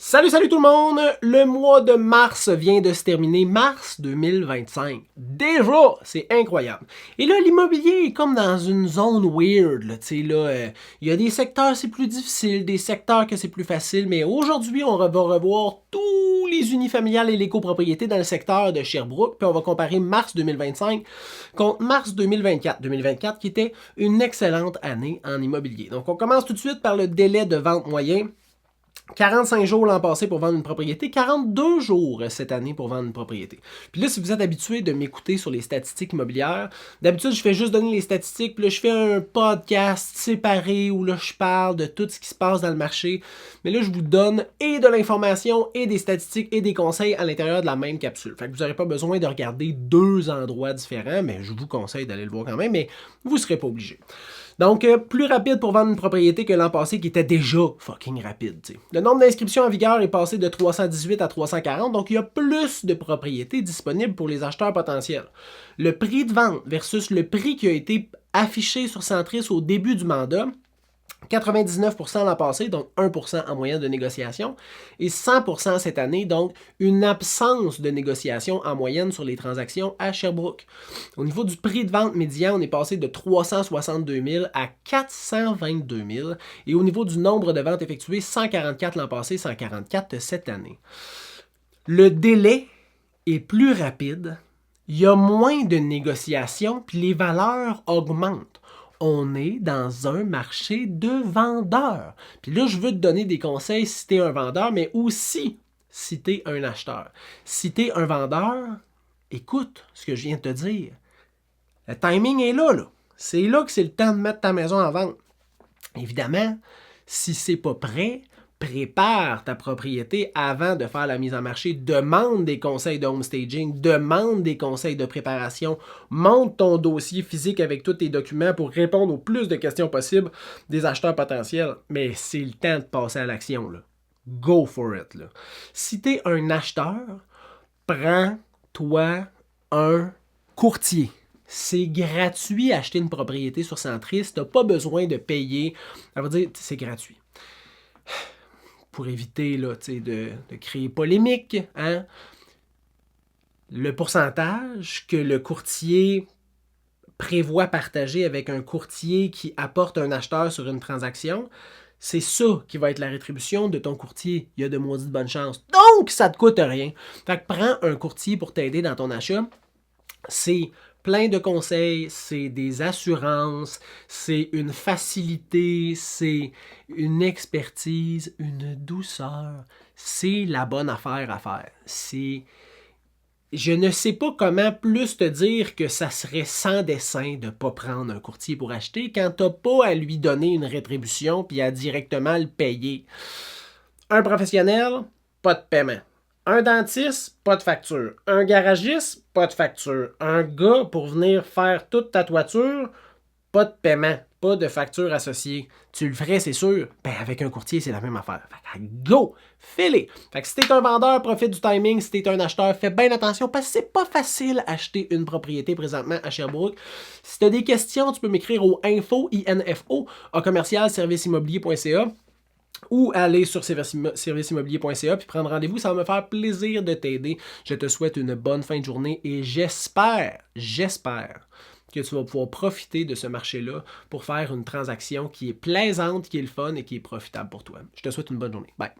Salut tout le monde! Le mois de mars vient de se terminer, mars 2025. Déjà, c'est incroyable. Et là, l'immobilier est comme dans une zone weird. Là, il y a des secteurs c'est plus difficile, des secteurs que c'est plus facile, mais aujourd'hui, on va revoir tous les unifamiliales et les copropriétés dans le secteur de Sherbrooke, puis on va comparer mars 2025 contre mars 2024. 2024 qui était une excellente année en immobilier. Donc, on commence tout de suite par le délai de vente moyen. 45 jours l'an passé pour vendre une propriété, 42 jours cette année pour vendre une propriété. Puis là, si vous êtes habitué de m'écouter sur les statistiques immobilières, d'habitude, je fais juste donner les statistiques, puis là, je fais un podcast séparé où là, je parle de tout ce qui se passe dans le marché. Mais là, je vous donne et de l'information, et des statistiques, et des conseils à l'intérieur de la même capsule. Fait que vous n'aurez pas besoin de regarder deux endroits différents, mais je vous conseille d'aller le voir quand même, mais vous ne serez pas obligé. Donc, plus rapide pour vendre une propriété que l'an passé qui était déjà fucking rapide. T'sais. Le nombre d'inscriptions en vigueur est passé de 318 à 340, donc il y a plus de propriétés disponibles pour les acheteurs potentiels. Le prix de vente versus le prix qui a été affiché sur Centris au début du mandat, 99% l'an passé, donc 1% en moyenne de négociation, et 100% cette année, donc une absence de négociation en moyenne sur les transactions à Sherbrooke. Au niveau du prix de vente médian, on est passé de 362 000 à 422 000, et au niveau du nombre de ventes effectuées, 144 l'an passé, 144 cette année. Le délai est plus rapide, il y a moins de négociations, puis les valeurs augmentent. On est dans un marché de vendeurs. Puis là, je veux te donner des conseils si tu es un vendeur, mais aussi si tu es un acheteur. Si tu es un vendeur, écoute ce que je viens de te dire. Le timing est là. C'est là que c'est le temps de mettre ta maison en vente. Évidemment, si c'est pas prêt, prépare ta propriété avant de faire la mise en marché. Demande des conseils de home staging, demande des conseils de préparation, monte ton dossier physique avec tous tes documents pour répondre au plus de questions possibles des acheteurs potentiels. Mais c'est le temps de passer à l'action. Là. Go for it. Là. Si tu es un acheteur, prends-toi un courtier. C'est gratuit acheter une propriété sur Centris. Tu n'as pas besoin de payer. Ça veut dire c'est gratuit. Pour éviter là, de créer polémique, hein? Le pourcentage que le courtier prévoit partager avec un courtier qui apporte un acheteur sur une transaction, c'est ça qui va être la rétribution de ton courtier. Il y a de maudites bonnes chances. Donc, ça ne te coûte rien. Fait que prends un courtier pour t'aider dans ton achat. C'est plein de conseils, c'est des assurances, c'est une facilité, c'est une expertise, une douceur. C'est la bonne affaire à faire. Je ne sais pas comment plus te dire que ça serait sans dessein de ne pas prendre un courtier pour acheter quand tu n'as pas à lui donner une rétribution puis à directement le payer. Un professionnel, pas de paiement. Un dentiste, pas de facture. Un garagiste, pas de facture. Un gars pour venir faire toute ta toiture, pas de paiement, pas de facture associée. Tu le ferais, c'est sûr. Ben, avec un courtier, c'est la même affaire. Fait que go! Fais-les! Fait que si t'es un vendeur, profite du timing. Si t'es un acheteur, fais bien attention parce que c'est pas facile acheter une propriété présentement à Sherbrooke. Si t'as des questions, tu peux m'écrire au info, à commercial-serviceimmobilier.ca ou aller sur serviceimmobilier.ca puis prendre rendez-vous. Ça va me faire plaisir de t'aider. Je te souhaite une bonne fin de journée et j'espère que tu vas pouvoir profiter de ce marché-là pour faire une transaction qui est plaisante, qui est le fun et qui est profitable pour toi. Je te souhaite une bonne journée. Bye!